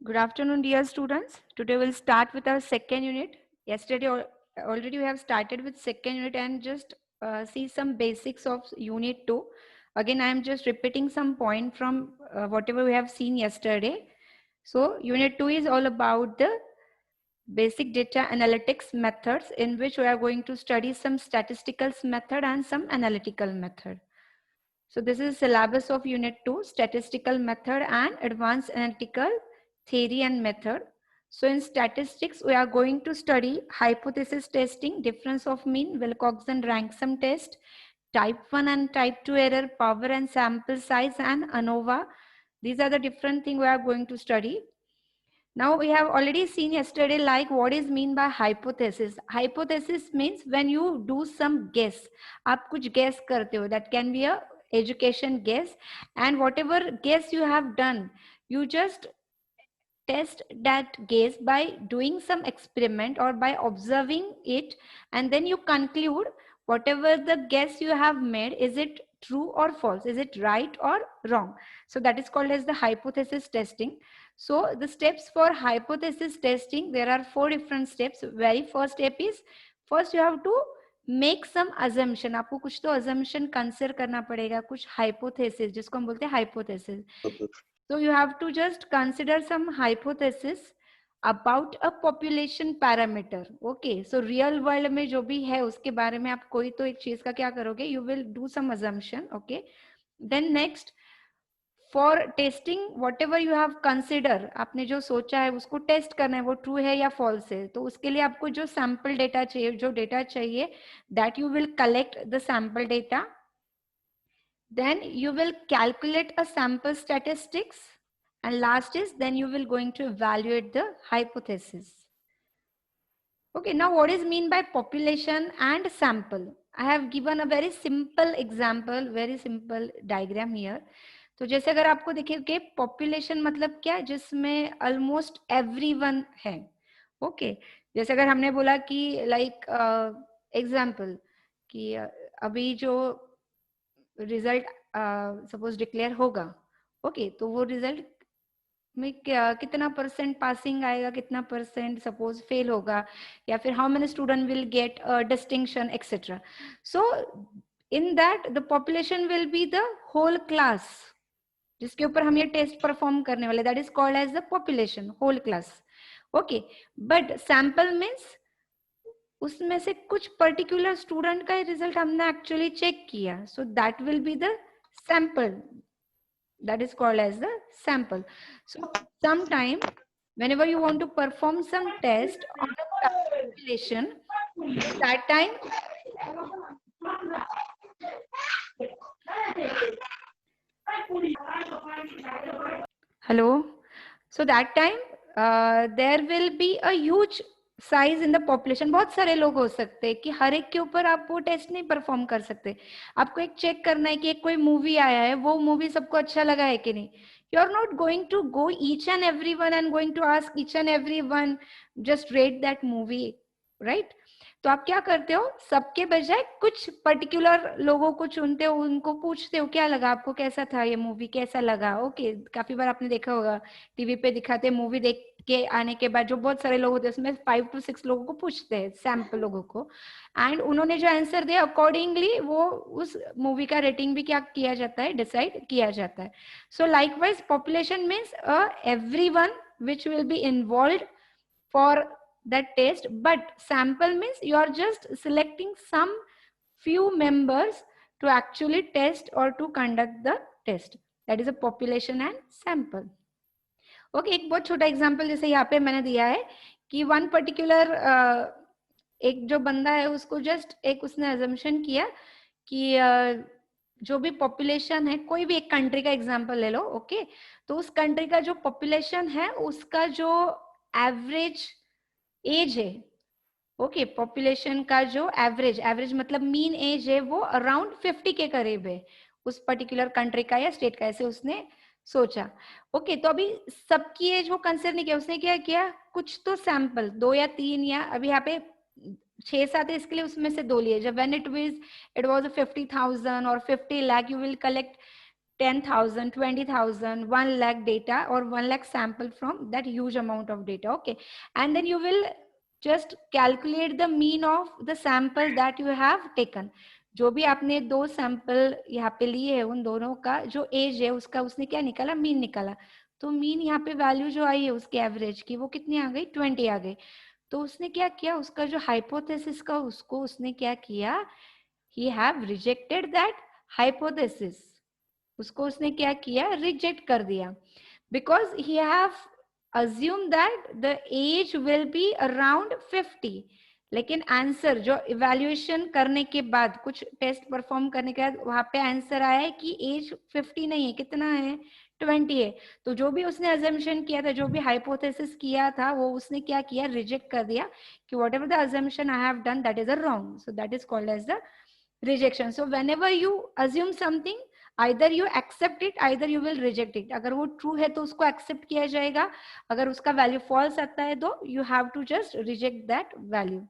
Good afternoon, dear students. Today we'll start with our second unit. Yesterday already we have started with second unit and just see some basics of unit 2. Again, I am just repeating some point from whatever we have seen yesterday. So unit 2 is all about the basic data analytics methods, in which we are going to study some statistical method and some analytical method. So this is syllabus of unit 2, statistical method and advanced analytical theory and method. So in statistics, we are going to study hypothesis testing, difference of mean, Wilcoxon-Rankin test, type 1 and type 2 error, power and sample size, and ANOVA. These are the different things we are going to study. Now we have already seen yesterday like what is mean by hypothesis. Hypothesis means when you do some guess. आप कुछ guess करते हो. That can be a education guess, and whatever guess you have done, you just test that guess by doing some experiment or by observing it, and then you conclude whatever the guess you have made, is it true or false, is it right or wrong. So that is called as the hypothesis testing. So the steps for hypothesis testing, there are 4 different steps. Very first step is, first you have to make some assumption. आपको कुछ तो assumption consider करना पड़ेगा, कुछ hypothesis जिसको हम बोलते हैं hypothesis. So you have to just consider some hypothesis about a population parameter. Okay, so real world में जो भी है उसके बारे में आप कोई तो एक चीज का क्या करोगे, you will do some assumption. Okay, then next, for testing whatever you have consider, आपने जो सोचा है उसको टेस्ट करना है वो ट्रू है या फॉल्स है. तो उसके लिए आपको जो सैंपल डेटा चाहिए, जो डेटा चाहिए, that you will collect the sample data. Then you will calculate a sample statistics, and last is then you will going to evaluate the hypothesis. Okay, now what is mean by population and sample? I have given a very simple example, very simple diagram here. तो जैसे अगर आपको देखिए कि population मतलब क्या है, जिसमें ऑलमोस्ट एवरीवन है. ओके, जैसे अगर हमने बोला कि लाइक एग्जांपल कि अभी जो रिजल्ट सपोज डिक्लेयर होगा, ओके, तो वो रिजल्ट में कितना परसेंट पासिंग आएगा, कितना परसेंट सपोज फेल होगा, या फिर how many student will get distinction etcetera. So in that the population will be the whole class जिसके ऊपर हम ये टेस्ट परफॉर्म करने वाले, that is called as the population, whole class. Okay, but sample means उसमें से कुछ particular student का रिजल्ट हमने एक्चुअली चेक किया. So that will be the sample, that is called as the sample. So sometime whenever you want to perform some test on a population, that time hello, so that time there will be a huge size in the population. बहुत सारे लोग हो सकते हैं कि हर एक के ऊपर आप वो टेस्ट नहीं परफॉर्म कर सकते. आपको एक चेक करना है कि एक कोई मूवी आया है, वो मूवी सबको अच्छा लगा है कि नहीं. You are not going to go each and every one and going to ask each and every one just rate that movie, right. तो आप क्या करते हो, सबके बजाय कुछ पर्टिकुलर लोगों को चुनते हो, उनको पूछते हो क्या लगा आपको, कैसा था ये मूवी, कैसा लगा. ओके, काफी बार आपने देखा होगा टीवी पे दिखाते, मूवी देख के आने के बाद जो बहुत सारे लोग होते हैं उसमें 5 to 6 लोगों को पूछते हैं, सैंपल लोगों को, एंड उन्होंने जो आंसर दिया अकॉर्डिंगली वो उस मूवी का रेटिंग भी क्या किया जाता है, डिसाइड किया जाता है. सो likewise population means everyone which will be involved for that test, but sample means you are just selecting some few members to actually test or to conduct the test. That is a population and sample. Okay, एक बहुत छोटा example जैसे यहाँ पे मैंने दिया है कि वन पर्टिकुलर एक जो बंदा है उसको जस्ट एक उसने अजम्पशन किया कि जो भी पॉपुलेशन है, कोई भी एक कंट्री का एग्जांपल ले लो. ओके, तो उस कंट्री का जो पॉपुलेशन है उसका जो एवरेज एज है, ओके, पॉपुलेशन का जो एवरेज मतलब मीन एज है वो अराउंड 50 के करीब है उस पर्टिकुलर कंट्री का या स्टेट का, ऐसे उसने सोचा. ओके, तो अभी सबकी एज वो कंसिडर नहीं किया, उसने क्या किया, कुछ तो सैंपल 2 या 3 या अभी यहाँ पे 6-7 है इसके लिए उसमें से 2 लिए. जब व्हेन इट वाज 50,000 और 50 lakh, you will collect 10,000, 20,000, 1 lakh data or 1 lakh sample from that huge amount of data. Okay, and then you will just calculate the mean of the sample that you have taken. जो भी आपने दो sample यहाँ पे लिए है उन दोनों का जो एज है उसका उसने क्या निकाला, मीन निकाला. तो मीन यहाँ पे वैल्यू जो आई है उसके एवरेज की वो कितनी आ गई, 20 आ गई. तो उसने क्या किया, उसका जो हाइपोथेसिस का उसको उसने क्या किया, he have rejected that hypothesis. उसको उसने क्या किया, रिजेक्ट कर दिया. Because he have assumed that the age will be around 50. लेकिन आंसर जो इवेल्युएशन करने के बाद, कुछ टेस्ट परफॉर्म करने के बाद वहां पे आंसर आया है कि एज 50 नहीं है, कितना है, 20 है. तो जो भी उसने अजम्पशन किया था, जो भी हाइपोथेसिस किया था, वो उसने क्या किया, रिजेक्ट कर दिया कि whatever the assumption I have done that is a wrong. So that is called as the rejection. सो whenever you assume something, either you accept it, either you will reject it. अगर वो true है तो उसको accept किया जाएगा, अगर उसका value false आता है तो you have to just reject that value.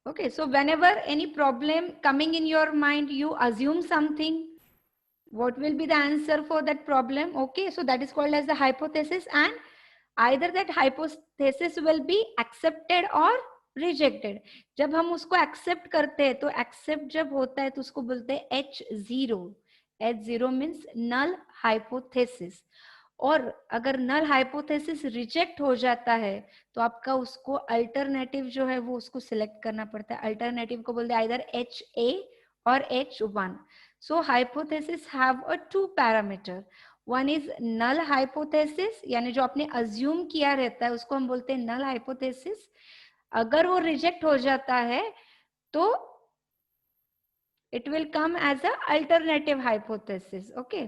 Okay, so whenever any problem coming in your mind, you assume something, what will be the answer for that problem? Okay, so that is called as the hypothesis, and either that hypothesis will be accepted or rejected. जब हम उसको accept करते हैं तो accept जब होता है तो उसको बोलते हैं H0. H0 means null hypothesis. और अगर नल हाइपोथेसिस रिजेक्ट हो जाता है तो आपका उसको अल्टरनेटिव जो है वो उसको सिलेक्ट करना पड़ता है. अल्टरनेटिव को बोलते हैं आइदर HA और H1. So hypothesis have a 2 parameter. One is null hypothesis, यानी जो आपने अज्यूम किया रहता है उसको हम बोलते हैं नल हाइपोथेसिस. अगर वो रिजेक्ट हो जाता है तो it will come as a alternative hypothesis. Okay,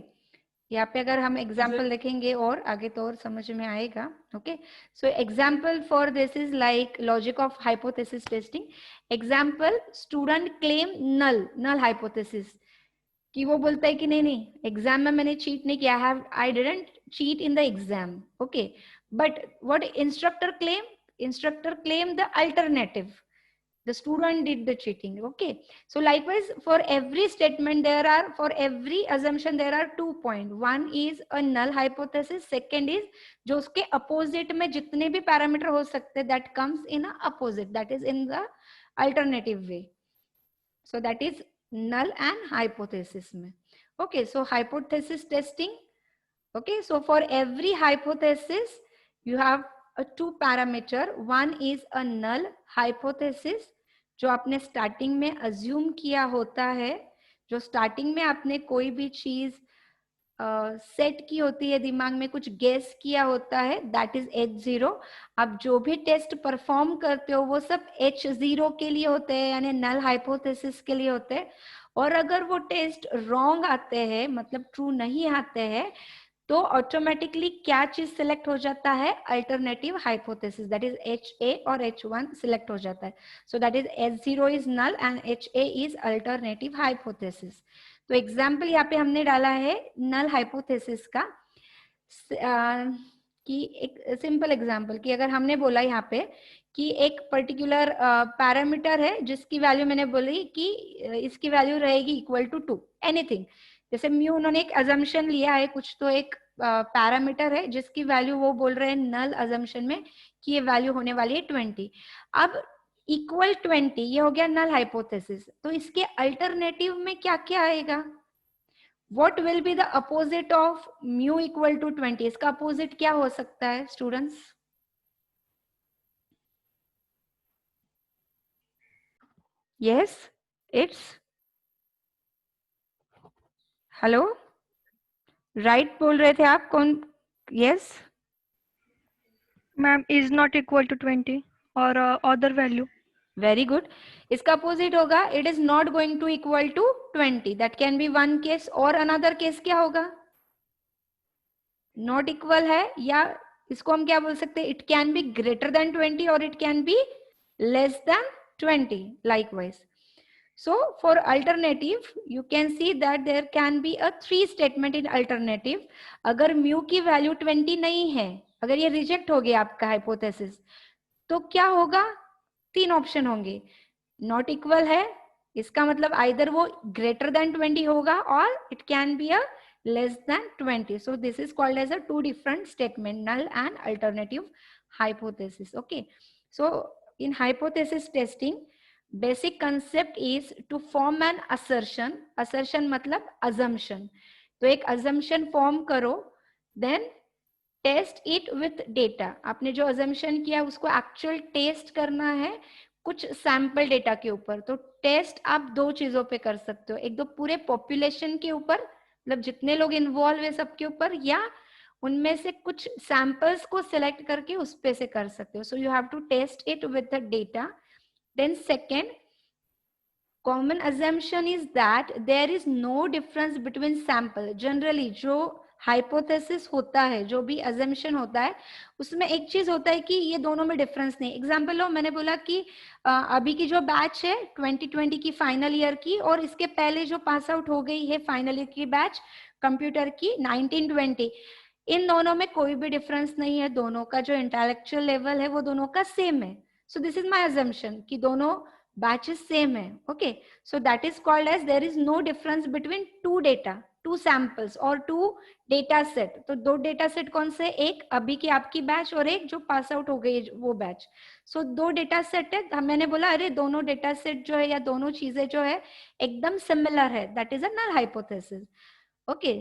यहाँ पे अगर हम एग्जाम्पल देखेंगे और आगे तो और समझ में आएगा. Okay, so example for this is like logic of hypothesis testing. Example, student claim null hypothesis, कि वो बोलता है कि नहीं नहीं एग्जाम में मैंने चीट नहीं किया, I didn't cheat in the exam. Okay, but what instructor claim the alternative, the student did the cheating. Okay, so likewise for every statement there are, for every assumption there are 2 points. One is a null hypothesis, second is जो उसके opposite में जितने भी parameter हो सकते, that comes in a opposite, that is in the alternative way. So that is null and hypothesis में. Okay, so hypothesis testing. Okay, so for every hypothesis you have a 2 parameter. One is a null hypothesis, जो आपने starting में assume किया होता है, जो starting में आपने कोई भी चीज सेट की होती है, दिमाग में कुछ गेस किया होता है, दैट इज H0. आप जो भी टेस्ट परफॉर्म करते हो वो सब H0 के लिए होते हैं, यानी नल हाइपोथेसिस के लिए होते हैं. और अगर वो टेस्ट रॉन्ग आते हैं, मतलब ट्रू नहीं आते हैं, तो ऑटोमेटिकली क्या चीज सिलेक्ट हो जाता है, alternative hypothesis, that is HA और H1 सिलेक्ट हो जाता है. So that is H0 is null and HA is alternative hypothesis. तो एग्जाम्पल यहाँ पे हमने डाला है नल हाइपोथेसिस का, कि एक सिंपल एग्जाम्पल कि अगर हमने बोला यहाँ पे कि एक पर्टिकुलर पैरामीटर है जिसकी वैल्यू मैंने बोली कि इसकी वैल्यू रहेगी इक्वल टू 2, एनीथिंग. जैसे म्यू उन्होंने एक अजम्पशन लिया है कुछ, तो एक पैरामीटर है जिसकी वैल्यू वो बोल रहे हैं नल अजम्पशन में कि ये वैल्यू होने वाली है 20. अब इक्वल 20 ये हो गया नल हाइपोथेसिस. तो इसके अल्टरनेटिव में क्या क्या आएगा, what will be the opposite of mu equal to 20? इसका अपोजिट क्या हो सकता है students? yes, it's hello, right बोल रहे थे आप, कौन? yes ma'am, is not equal to 20 और अदर वैल्यू. Very good. इसका अपोजिट होगा it is not going to equal to 20. That can be one case. और अनदर केस क्या होगा, नॉट इक्वल है, या इसको हम क्या बोल सकते हैं, it can be greater than 20 और it can be less than 20 likewise. So for alternative you can see that there can be a 3 statement in alternative. अगर mu की वैल्यू 20 नहीं है, अगर ये रिजेक्ट हो गया आपका हाइपोथेसिस, तो क्या होगा, 3 ऑप्शन होंगे. नॉट इक्वल है, इसका मतलब आइदर वो ग्रेटर देन 20 होगा और it can be a less than 20. So this is called as a two different statement, null and alternative hypothesis. Okay, so in hypothesis testing, basic concept is to form an assertion. Assertion मतलब assumption. तो एक assumption form करो, then test it with data. आपने जो assumption किया उसको actual test करना है कुछ सैंपल डेटा के ऊपर. तो टेस्ट आप दो चीजों पे कर सकते हो, एक तो पूरे पॉपुलेशन के ऊपर, मतलब जितने लोग इन्वॉल्व है सबके ऊपर, या उनमें से कुछ सैंपल्स को सिलेक्ट करके उस पे से कर सकते हो. So you have to test it with the data. Then second, common assumption is that there is no difference between sample. Generally जो हाइपोथेसिस होता है, जो भी assumption होता है, उसमें एक चीज होता है कि ये दोनों में डिफरेंस नहीं. एग्जाम्पल लो, मैंने बोला कि अभी की जो बैच है 2020 की फाइनल ईयर की, और इसके पहले जो पास आउट हो गई है फाइनल ईयर की बैच कंप्यूटर की 1920, इन दोनों में कोई भी डिफरेंस नहीं है. दोनों का जो इंटेलेक्चुअल लेवल है वो दोनों का सेम है. सो दिस इज माय assumption कि दोनों batches same है. Okay, so that is called as there is no difference between two data, two samples or two data set. तो दो data set कौन से, एक अभी की आपकी बैच और एक जो पास आउट हो गई वो बैच. सो दो डेटा सेट है. मैंने बोला अरे दोनों डेटा सेट जो है या दोनों चीजें जो है एकदम सिमिलर है, that is a null hypothesis. Okay,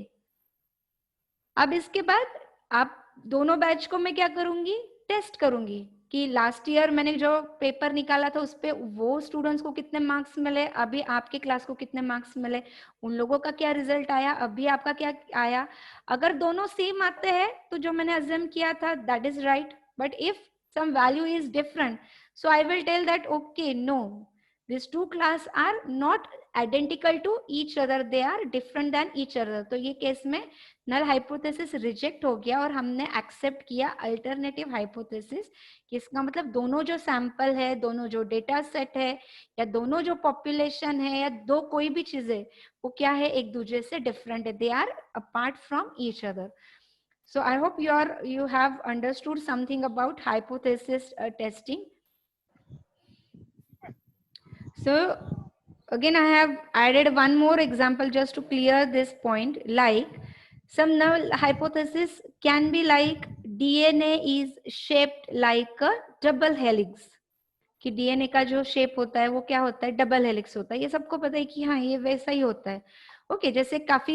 अब इसके बाद आप दोनों बैच को मैं क्या करूंगी, टेस्ट करूंगी कि लास्ट ईयर मैंने जो पेपर निकाला था उस पे वो स्टूडेंट्स को कितने मार्क्स मिले, अभी आपके क्लास को कितने मार्क्स मिले, उन लोगों का क्या रिजल्ट आया, अभी आपका क्या आया. अगर दोनों सेम आते हैं तो जो मैंने अज्यूम किया था that is right. But if some value is different, so I will tell that okay, no, these two class are not identical to each other, they are different than each other. तो ये case में null hypothesis reject हो गया और हमने accept किया alternative hypothesis. इसका मतलब दोनों जो सैंपल है, दोनों जो डेटा सेट है, या दोनों जो पॉपुलेशन है, या दो कोई भी चीजें, वो क्या है, एक दूसरे से डिफरेंट है, they are apart from each other. So I hope you have understood something about hypothesis testing. So again, I have added one more example just to clear this point. Like some null hypothesis can be like DNA is shaped like a double helix. कि DNA का जो shape होता है वो क्या होता है, double helix होता है. ये सबको पता है कि हाँ ये वैसा ही होता है. ओके, जैसे काफी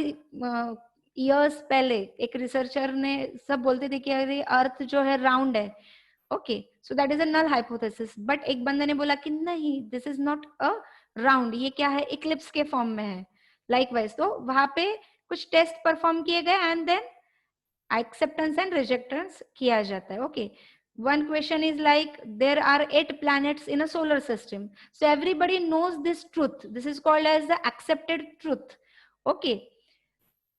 ईयर्स पहले एक रिसर्चर ने सब बोलते थे कि अरे अर्थ जो है राउंड है. Okay, so that is a null hypothesis. But एक बंदे ने बोला कि नहीं, this is not a round, ये क्या है, इक्लिप्स के फॉर्म में है. लाइकवाइज तो वहां पे कुछ टेस्ट परफॉर्म किए गए एंड देन एक्सेप्टेंस एंड रिजेक्टेंस किया जाता है. Okay, one question is like there are 8 planets in a solar system, so everybody knows this truth, this is called as the accepted truth. Okay,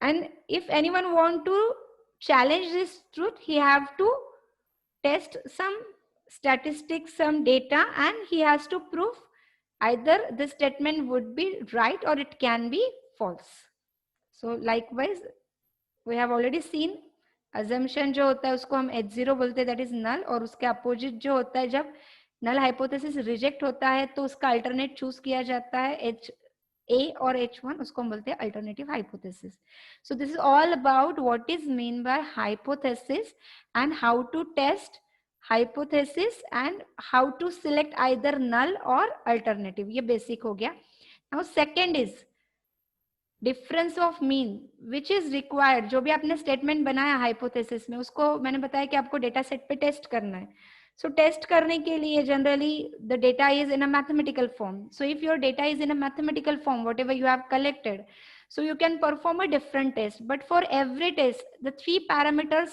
and if anyone want to challenge this truth, he have to test some statistics, some data, and he has to prove either the statement would be right or it can be false. So likewise we have already seen assumption जो होता है उसको हम H0 बोलते हैं, that is null. और उसके opposite जो होता है, जब नल हाइपोथेसिस रिजेक्ट होता है तो उसका अल्टरनेट चूज किया जाता है, HA और H1, उसको हम बोलते हैं alternative hypothesis. So this is all about what is mean by hypothesis and how to test hypothesis and how to select either null or alternative. ये बेसिक हो गया. Now second is difference of mean which is required. जो भी आपने statement बनाया hypothesis में, उसको मैंने बताया कि आपको डेटा सेट पे टेस्ट करना है. सो टेस्ट करने के लिए generally the data is in a mathematical form. So if your data is in a mathematical form, what ever you have collected, so you can perform a different test, but for every test the 3 parameters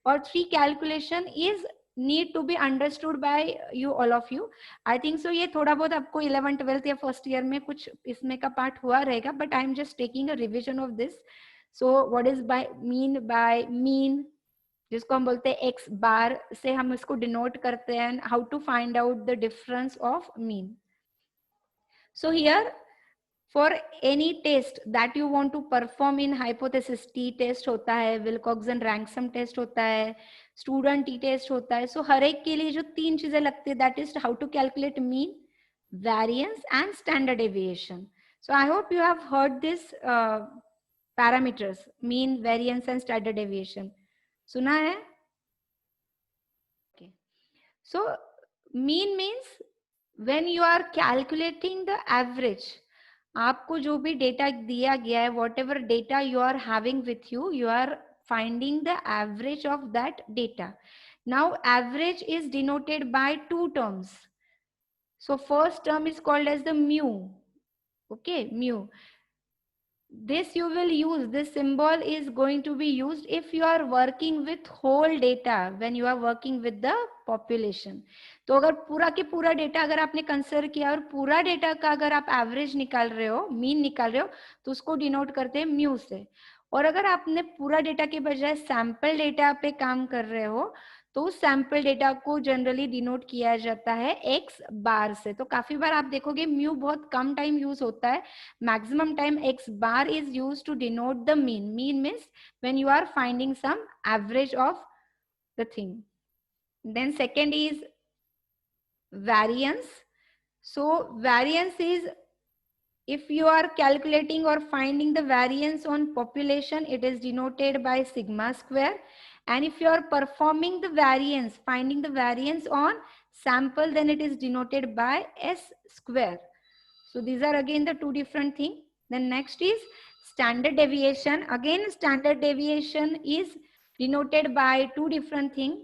or 3 calculation is need to be understood by you, all of you. I think so ये थोड़ा बहुत आपको 11th 12th या first year में कुछ इसमें का part हुआ रहेगा, but I am just taking a revision of this. So what is by mean, जिसको हम बोलते हैं x बार से हम इसको डिनोट करते हैं, and how to find out the difference of mean. So here for any test that you want to perform in hypothesis, t test होता है, Wilcoxon ransom test होता है, student t test होता है. So हर एक के लिए जो 3 चीजें लगती है, that is how to calculate mean, variance and standard deviation. So I hope you have heard this parameters, mean, variance and standard deviation. सुना है? Okay. So mean means when you are calculating the average, आपको जो भी data दिया गया है, whatever data you are having with you, you are finding the average of that data. Now average is denoted by two terms. So first term is called as the mu. Okay, mu. This you will use, this symbol is going to be used if you are working with whole data, when you are working with the population. तो अगर पूरा के पूरा data अगर आपने consider किया और पूरा डेटा का अगर आप एवरेज निकाल रहे हो, मीन निकाल रहे हो, तो उसको डिनोट करते हैं म्यू से. और अगर आपने पूरा डेटा के बजाय सैंपल डेटा पे काम कर रहे हो, तो उस सैंपल डेटा को जनरली डिनोट किया जाता है एक्स बार से. तो काफी बार आप देखोगे म्यू बहुत कम टाइम यूज होता है. Maximum time x bar is used to denote the mean. Mean means when you are finding some average of the thing. Then second is variance. So variance is if you are calculating or finding the variance on population, it is denoted by sigma square. And if you are performing the variance, finding the variance on sample, then it is denoted by s square. So these are again the two different things. Then next is standard deviation. Again, standard deviation is denoted by two different things.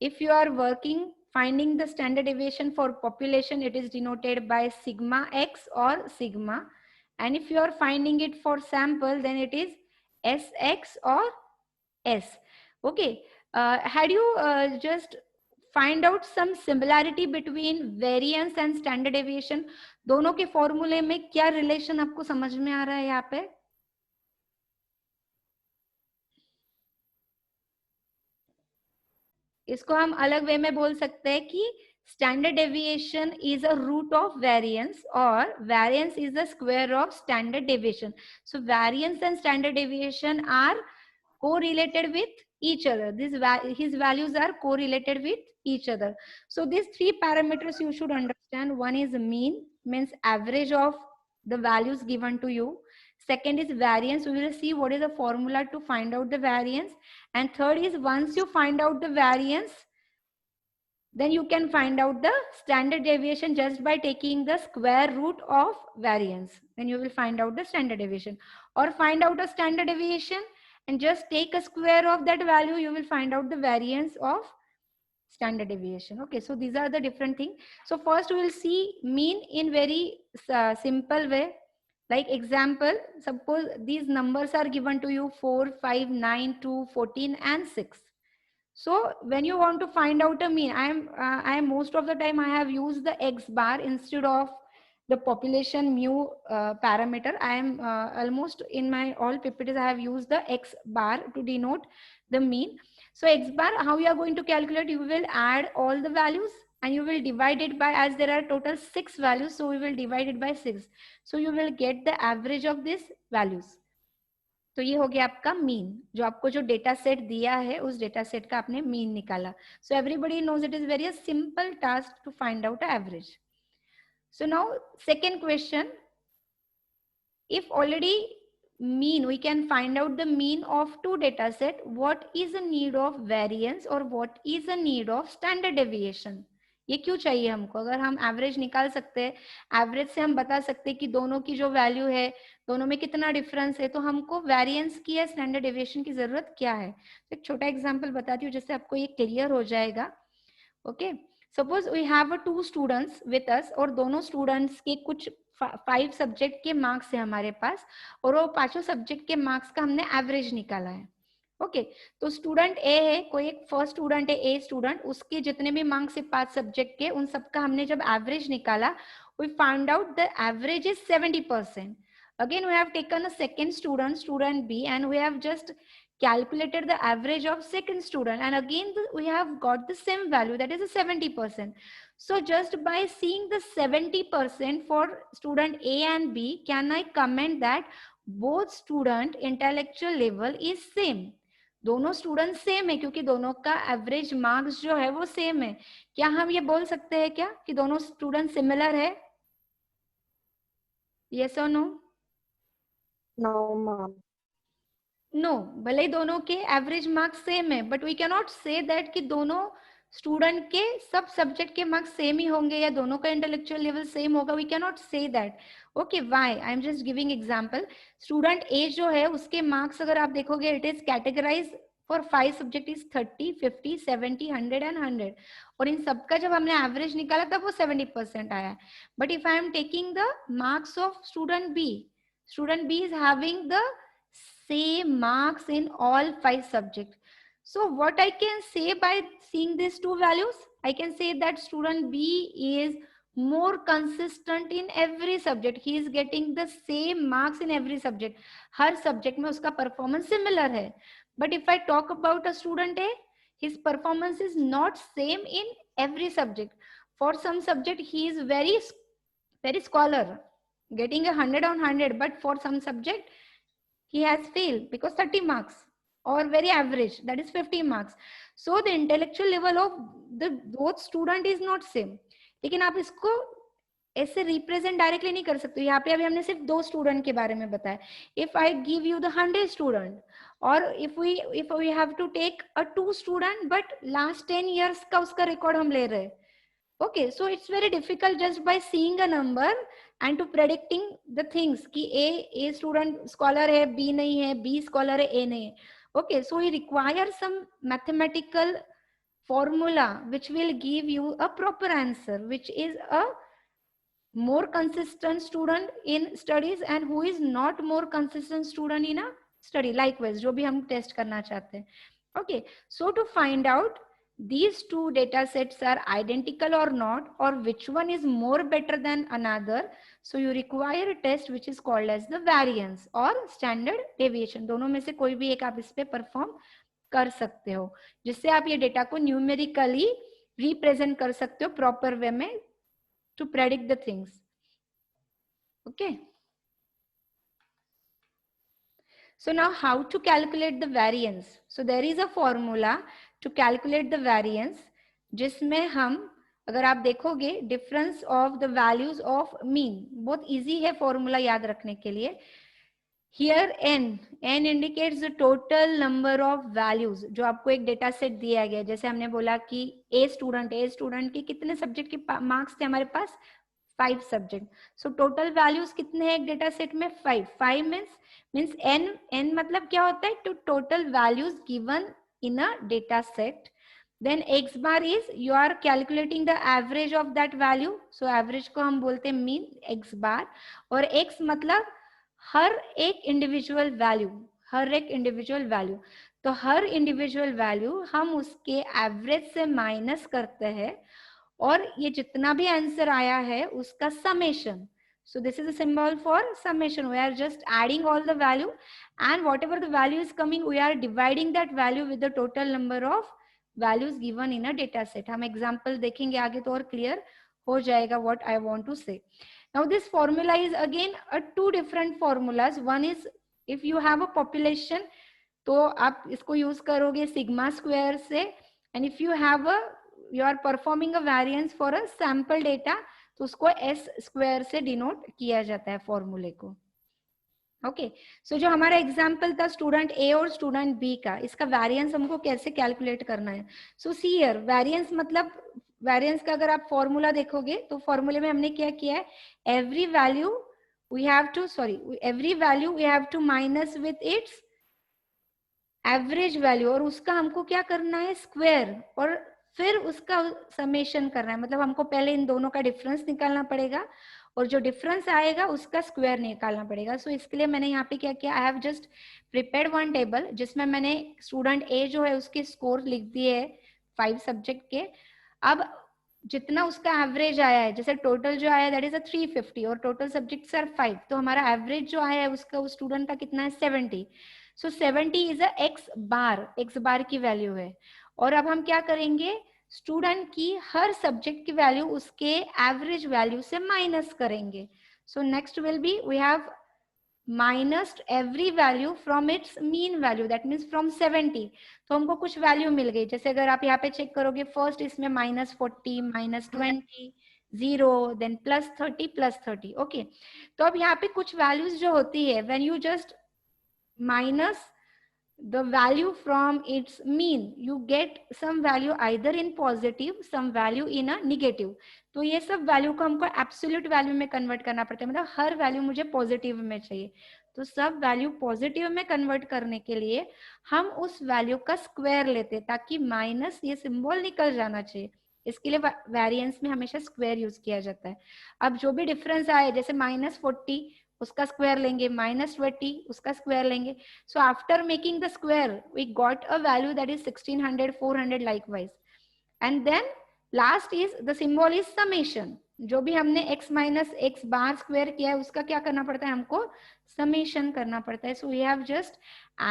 If you are working, finding the standard deviation for population, it is denoted by sigma x or sigma. And if you are finding it for sample, then it is sx or s. Okay. Had you just find out some similarity between variance and standard deviation? दोनों के फॉर्मूले में क्या relation आपको समझ में आ रहा है यहाँ पे? इसको हम अलग वे में बोल सकते हैं कि standard deviation is a root of variance or variance is the square of standard deviation. So variance and standard deviation are correlated with each other. His values are correlated with each other. So these three parameters you should understand. One is mean, means average of the values given to you. Second is variance. We will see what is the formula to find out the variance. And third is once you find out the variance, then you can find out the standard deviation just by taking the square root of variance. Then you will find out the standard deviation. Or find out a standard deviation and just take a square of that value, you will find out the variance of standard deviation. Okay, so these are the different things. So first we will see mean in very simple way. Like example, suppose these numbers are given to you 4, 5, 9, 2, 14 and 6. So when you want to find out a mean, I am most of the time I have used the x bar instead of the population mu parameter. I am almost in my all PPTs I have used the x bar to denote the mean. So x bar, how you are going to calculate? You will add all the values and you will divide it by, as there are total 6 values, so we will divide it by 6. So you will get the average of these values. तो ये हो गया आपका mean. जो आपको जो data set दिया है उस डेटा सेट का आपने मीन निकाला. So everybody knows it is very simple task to find out average. So now second question, if already mean, we can find out the mean of two data set, what is the need of variance or what is the need of standard deviation? ये क्यों चाहिए हमको? अगर हम average निकाल सकते हैं, average से हम बता सकते हैं कि दोनों की जो वैल्यू है, दोनों में कितना डिफरेंस है, तो हमको वेरिएंस की या स्टैंडर्ड डेविएशन की जरूरत क्या है? तो एक छोटा एग्जांपल बताती हूँ जिससे आपको ये क्लियर हो जाएगा. Okay, suppose we have 2 students with us और दोनों स्टूडेंट्स के कुछ 5 सब्जेक्ट के मार्क्स है हमारे पास और वो पांचों सब्जेक्ट के मार्क्स का हमने एवरेज निकाला है. ओके, तो स्टूडेंट ए है, कोई एक फर्स्ट स्टूडेंट है ए स्टूडेंट, उसके जितने भी मार्क्स है 5 सब्जेक्ट के, उन सबका हमने जब एवरेज निकाला, we found out the average is 70%. Again, we have taken a second student, student B, and we have just calculated the average of second student, and again we have got the same value, that is a 70%. So just by seeing the 70% for student A and B, can I comment that both student intellectual level is same? दोनों student same है क्योंकि दोनों का average marks जो है वो same है. क्या हम ये बोल सकते हैं क्या कि दोनों स्टूडेंट सिमिलर है? यस और नो? No, ma'am. नो, भले ही दोनों के एवरेज मार्क्स सेम है, but we can not say that कि दोनों स्टूडेंट के सब सब्जेक्ट के मार्क्स सेम ही होंगे या दोनों का इंटेलेक्चुअल लेवल सेम होगा. We can not say that. Okay, why? I am just giving example. Student A जो है उसके मार्क्स अगर आप देखोगे, it is categorize for 5 subject is 30, 50, 70, 100 and 100. और इन सबका जब हमने एवरेज निकाला तब वो 70% आया. But if I am taking the marks of student B is having the same marks in all 5 subjects. So what I can say by seeing these two values, I can say that student B is more consistent in every subject. He is getting the same marks in every subject. Her subject में उसका performance similar है. But if I talk about a student A, his performance is not same in every subject. For some subject he is very scholar, getting 100 on 100, but for some subject he has failed because 30 marks, or very average, that is 50 marks. So the intellectual level of the both student is not same. लेकिन आप इसको ऐसे represent directly नहीं कर सकते. यहाँ पे अभी हमने सिर्फ 2 स्टूडेंट के बारे में बताया. If I give you the 100 student, और if we have to take a 2 student but last 10 years का उसका रिकॉर्ड हम ले रहे हैं. Okay, so it's very difficult just by seeing a number and to predicting the things कि A student scholar है, B नहीं है, B scholar है, A नहीं है. Okay, so we require some mathematical formula which will give you a proper answer, which is a more consistent student in studies and who is not more consistent student in a study. Likewise, जो भी हम test करना चाहते हैं. Okay, so to find out these two data sets are identical or not, or which one is more better than another, so you require a test which is called as the variance or standard deviation. दोनों में से कोई भी एक आप इस पे perform कर सकते हो, जिससे आप ये डेटा को न्यूमेरिकली रिप्रेजेंट कर सकते हो प्रॉपर वे में to predict the things. Okay. So now how to calculate the variance? So there is a formula to calculate the variance, जिसमें हम अगर आप देखोगे difference of the values of mean, बहुत easy है formula याद रखने के लिए. Here n indicates the total number of values. जो आपको एक डेटा सेट दिया गया, जैसे हमने बोला कि A स्टूडेंट के कितने सब्जेक्ट के मार्क्स थे हमारे पास, 5 सब्जेक्ट. सो टोटल वैल्यूज कितने हैं एक डेटा सेट में, 5 मीन्स n मतलब क्या होता है, two total values given in a data set. Then x bar is you are calculating the average of that value. So average को हम बोलते हैं मीन, x बार. और x मतलब हर एक इंडिविजुअल वैल्यू. तो हर इंडिविजुअल वैल्यू हम उसके एवरेज से माइनस करते हैं, और ये जितना भी आंसर आया है उसका summation. So this is a symbol for summation. We are just adding all the value, and whatever the value is coming, we are dividing that value with the total number of values given in a data set. हम example देखेंगे आगे तो और clear हो जाएगा what I want to say. Now this formula is again a 2 different formulas. One is if you have a population, तो आप इसको use करोगे sigma square से, and if you have a you are performing a variance for a sample data, तो उसको s square से denote किया जाता है फॉर्मूले को. ओके, सो जो हमारा एग्जांपल था स्टूडेंट ए और स्टूडेंट बी का, इसका वेरिएंस हमको कैसे कैलकुलेट करना है. सो सी हियर वेरिएंस मतलब, वेरिएंस का अगर आप फॉर्मूला देखोगे तो फॉर्मूले में हमने क्या किया है, every value we have to minus with its average value, और उसका हमको क्या करना है, स्क्वायर, और फिर उसका समेशन करना है. मतलब हमको पहले इन दोनों का डिफरेंस निकालना पड़ेगा, और जो डिफरेंस आएगा उसका स्क्वायर निकालना पड़ेगा. सो इसके लिए मैंने यहाँ पे क्या किया, I have just prepared one table जिसमें मैंने स्टूडेंट ए जो है उसके स्कोर लिख दिए है 5 सब्जेक्ट के. अब जितना उसका एवरेज आया है, जैसे टोटल जो आया है दैट इज 350, और टोटल सब्जेक्ट्स आर 5, तो हमारा एवरेज जो आया है उसका उस स्टूडेंट का कितना है, 70. सो 70 इज अ एक्स बार की वैल्यू है. और अब हम क्या करेंगे, स्टूडेंट की हर सब्जेक्ट की वैल्यू उसके एवरेज वैल्यू से माइनस करेंगे. So next will be we have minused every value from its mean value, that means from 70. तो हमको कुछ वैल्यू मिल गई, जैसे अगर आप यहाँ पे चेक करोगे फर्स्ट इसमें -40, -20, 0, देन +30 ओके। तो अब यहाँ पे कुछ वैल्यूज जो होती है, when you just minus the value from its mean, you get some value either in positive, some value in a negative. तो ये सब वैल्यू को हमको एब्सोल्यूट वैल्यू में कन्वर्ट करना पड़ता है, मतलब हर वैल्यू मुझे पॉजिटिव में चाहिए। तो सब वैल्यू पॉजिटिव में कन्वर्ट करने के लिए हम उस वैल्यू का स्क्वायर लेते हैं, ताकि माइनस ये सिंबल निकल जाना चाहिए। इसके लिए वेरिएंस में हमेशा स्क्वायर यूज किया जाता है। अब जो भी डिफरेंस आए, जैसे -40 उसका स्क्वायर लेंगे, -20 उसका स्क्वायर लेंगे। So after making the square, we got a value that is 1600, 400 likewise. And then last is the symbol is summation. जो भी हमने x minus x bar square किया है उसका क्या करना पड़ता है, हमको summation करना पड़ता है। So we have just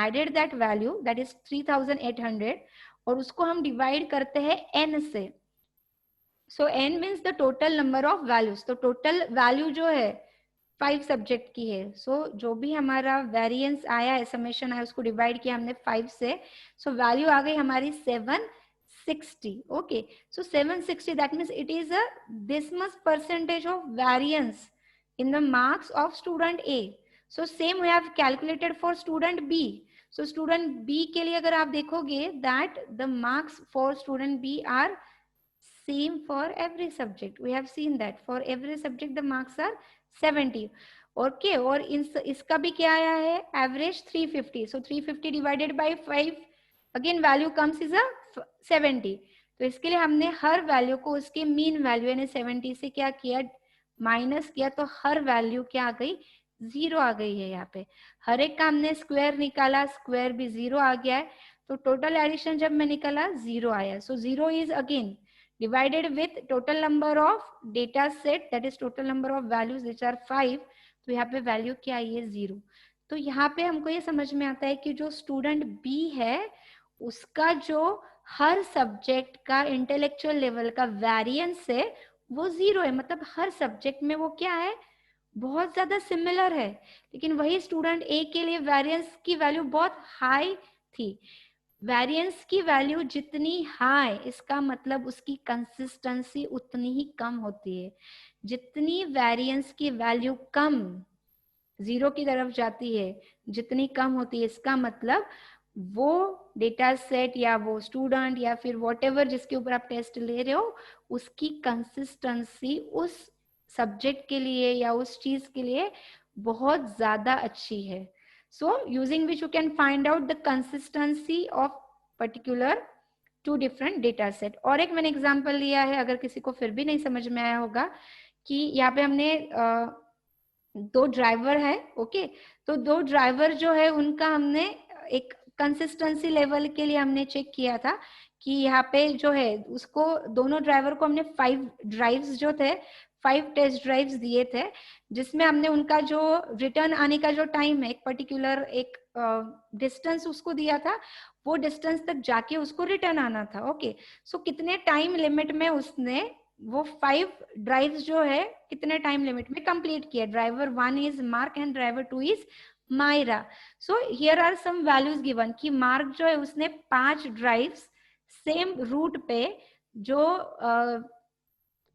added that value that is 3800 और उसको हम divide करते हैं n से। So n means the total number of values. तो total value जो है 5 सब्जेक्ट की है। सो जो भी हमारा वेरिएंस आया है, समेशन आया, उसको डिवाइड किया हमने 5 से। सो वैल्यू आ गई हमारी 760। Okay, so 760 that means it is a this much percentage of variance in the marks of student A. So same we have calculated for student B. So student B के लिए अगर आप देखोगे that the marks for student B are same for every subject. We have seen that for every subject the marks are 70. Okay, और इसका भी क्या आया है, average 350. So 350 divided by 5 again value comes is a 70. तो इसके लिए हमने हर वैल्यू को उसके मीन वैल्यू यानी 70 से क्या किया, माइनस किया, तो हर वैल्यू क्या आ गई, 0 आ गई है। यहाँ पे हर एक का हमने स्क्वायर निकाला, स्क्वायर भी 0 आ गया है। तो टोटल एडिशन जब मैं निकाला 0 आया। सो 0 is again divided with total number of data set, that is total number of values which are 5. तो यहाँ पे वैल्यू क्या आई है, 0। तो यहाँ पे हमको ये समझ में आता है कि जो स्टूडेंट बी है उसका जो हर सब्जेक्ट का इंटेलेक्चुअल लेवल का वेरिएंस है वो 0 है, मतलब हर सब्जेक्ट में वो क्या है, बहुत ज्यादा सिमिलर है। लेकिन वही स्टूडेंट ए के लिए वेरिएंस की वैल्यू बहुत हाई थी। वेरिएंस की वैल्यू जितनी हाई, इसका मतलब उसकी कंसिस्टेंसी उतनी ही कम होती है। जितनी वेरिएंस की वैल्यू कम 0 की तरफ जाती है, जितनी कम होती है, इसका मतलब वो डेटा सेट या वो स्टूडेंट या फिर व्हाटएवर जिसके ऊपर आप टेस्ट ले रहे हो, उसकी कंसिस्टेंसी उस सब्जेक्ट के लिए या उस चीज के लिए बहुत ज्यादा अच्छी है। So using which you can find out the consistency of particular two different data set. और एक मैंने एग्जांपल लिया है, अगर किसी को फिर भी नहीं समझ में आया होगा, कि यहाँ पे हमने दो ड्राइवर है। ओके, तो दो ड्राइवर जो है उनका हमने एक कंसिस्टेंसी लेवल के लिए हमने चेक किया था कि यहाँ पे जो है उसको दोनों ड्राइवर को हमने 5 ड्राइव्स जो थे 5 टेस्ट ड्राइव्स दिए थे, जिसमें हमने उनका जो रिटर्न आने का जो टाइम है, एक पर्टिकुलर एक डिस्टेंस उसको दिया था, वो डिस्टेंस तक जाके उसको रिटर्न आना था। ओके, सो कितने टाइम लिमिट में उसने वो 5 ड्राइव्स जो है कितने टाइम लिमिट में कंप्लीट किया। Driver 1 is Mark and driver 2 is Myra. So here are some values given कि मार्क जो है उसने 5 ड्राइव्स सेम रूट पे जो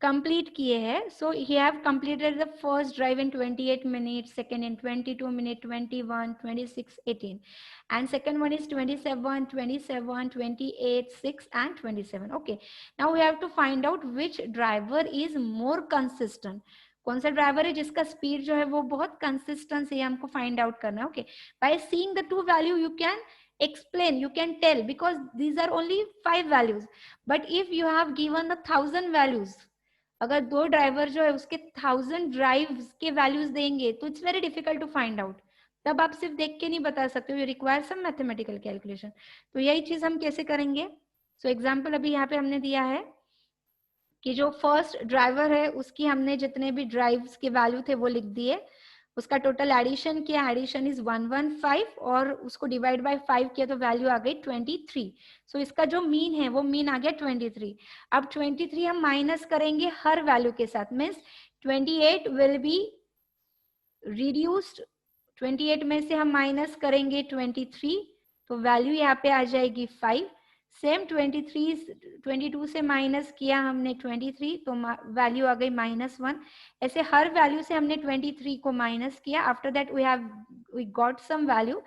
कंप्लीट किए हैं। So he have completed the first drive in 28 minutes, second in 22 minutes, 21, 26, 18, and second one is 27, 27, 28, 6 and 27. Okay, now we have to find out which driver is more consistent. कौन सा driver है जिसका speed जो है वो बहुत consistent है, हमको फाइंड आउट करना है। Okay, by seeing the two value you can explain, you can tell, because these are only 5 values, but if you have given the 1000 values, अगर दो ड्राइवर जो है उसके 1000 ड्राइव्स के वैल्यूज देंगे तो it's very difficult to find out. तब आप सिर्फ देख के नहीं बता सकते हो, you require some mathematical calculation. तो यही चीज हम कैसे करेंगे। सो एग्जांपल अभी यहाँ पे हमने दिया है कि जो फर्स्ट ड्राइवर है उसकी हमने जितने भी ड्राइव्स के वैल्यू थे वो लिख दिए, उसका टोटल एडिशन किया, एडिशन इज 115 और उसको डिवाइड बाय 5 किया तो वैल्यू आ गई 23। सो इसका जो मीन है वो मीन आ गया 23। अब 23 हम माइनस करेंगे हर वैल्यू के साथ, मीन्स 28 विल बी रिड्यूस्ड, 28 में से हम माइनस करेंगे 23 तो वैल्यू यहाँ पे आ जाएगी 5। सेम 22 से माइनस किया हमने 23, तो वैल्यू आ गई -1। ऐसे हर वैल्यू से हमने 23 को माइनस किया। After that we got some value,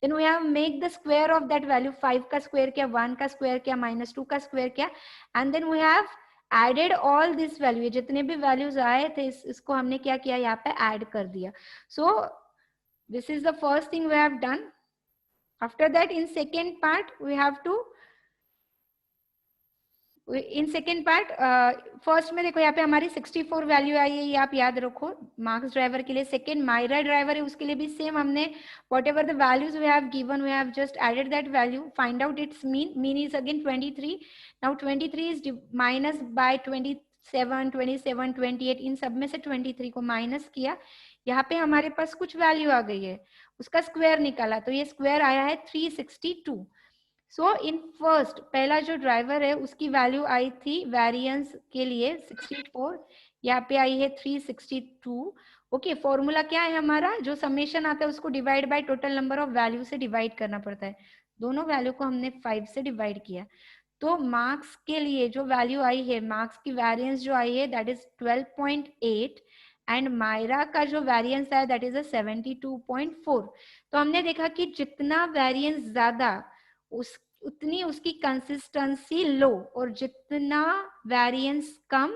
then we have make the square of that value। 5 का स्क्वायर किया, 1 का स्क्वायर किया, -2 का स्क्वायर किया, and then we have added all this value। जितने भी वैल्यूज आए थे इसको हमने क्या किया, यहाँ पे ऐड कर दिया। So this is the first thing we have done। After that, in second part we have to in second part first में देखो यहाँ पे हमारी 64 वैल्यू आई है, ये आप याद रखो मार्क्स ड्राइवर के लिए। सेकेंड मायरा ड्राइवर है, उसके लिए भी सेम हमने whatever the values we have given we have just added that value, find out its mean is again 23। Now 23 is minus by 27, 27, 28, इन सब में से 23 को माइनस किया। यहाँ पे हमारे पास कुछ वैल्यू आ गई है, उसका स्क्वायर निकाला, तो ये स्क्वायर आया है 362। सो इन फर्स्ट पहला जो ड्राइवर है उसकी वैल्यू आई थी वेरिएंस के लिए 64, यहाँ पे आई है 362। ओके, फॉर्मूला क्या है हमारा, जो समेशन आता है उसको divide by total number of value से डिवाइड करना पड़ता है। दोनों वैल्यू को हमने 5 से डिवाइड किया, तो मार्क्स के लिए जो वैल्यू आई है, मार्क्स की वेरिएंस जो आई है दैट इज 12.8, एंड मायरा का जो वेरिएंस आया दैट इज 72.4। तो हमने देखा कि जितना वेरिएंस ज्यादा उतनी उसकी कंसिस्टेंसी लो, और जितना वेरिएंस कम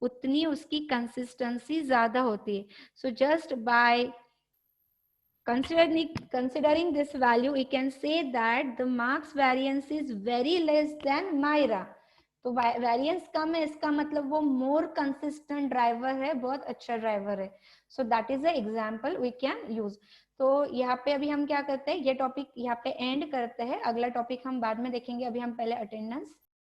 उतनी उसकी कंसिस्टेंसी ज्यादा होती है। So just by considering this value we can say that the marks variance is very less than Myra। तो वेरिएंस कम है, इसका मतलब वो मोर कंसिस्टेंट ड्राइवर है, बहुत अच्छा ड्राइवर है। So that is a example we can use. तो यहाँ पे अभी हम क्या करते हैं, ये टॉपिक यहाँ पे एंड करते हैं, अगला टॉपिक हम बाद में देखेंगे। अभी हम पहले अटेंडेंस